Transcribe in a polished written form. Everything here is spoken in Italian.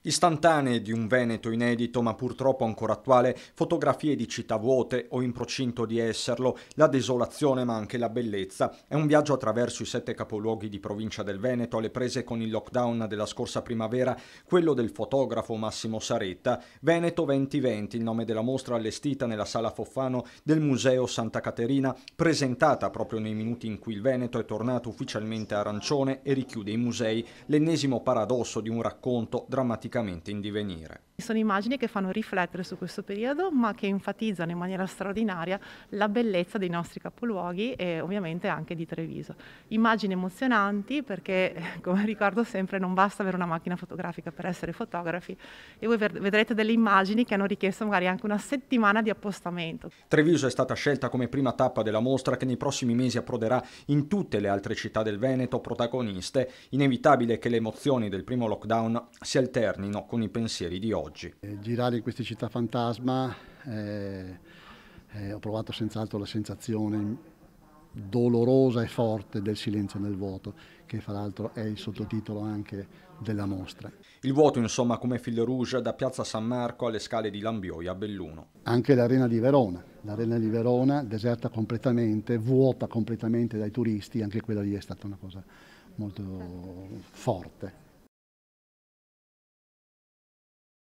Istantanee di un Veneto inedito ma purtroppo ancora attuale, fotografie di città vuote o in procinto di esserlo, la desolazione ma anche la bellezza. È un viaggio attraverso i 7 capoluoghi di provincia del Veneto alle prese con il lockdown della scorsa primavera, quello del fotografo Massimo Saretta. Veneto 2020, il nome della mostra allestita nella Sala Foffano del Museo Santa Caterina, presentata proprio nei minuti in cui il Veneto è tornato ufficialmente arancione e richiude i musei, l'ennesimo paradosso di un racconto drammaticamente in divenire. Sono immagini che fanno riflettere su questo periodo, ma che enfatizzano in maniera straordinaria la bellezza dei nostri capoluoghi e ovviamente anche di Treviso. Immagini emozionanti perché, come ricordo sempre, non basta avere una macchina fotografica per essere fotografi e voi vedrete delle immagini che hanno richiesto magari anche una settimana di appostamento. Treviso è stata scelta come prima tappa della mostra che nei prossimi mesi approderà in tutte le altre città del Veneto protagoniste. Inevitabile che le emozioni del primo lockdown si alternino con i pensieri di oggi. Girare in queste città fantasma ho provato senz'altro la sensazione dolorosa e forte del silenzio nel vuoto, che fra l'altro è il sottotitolo anche della mostra. Il vuoto insomma come fil rouge da Piazza San Marco alle scale di Lambioia a Belluno. Anche l'arena di Verona deserta completamente, vuota completamente dai turisti, anche quella lì è stata una cosa molto forte.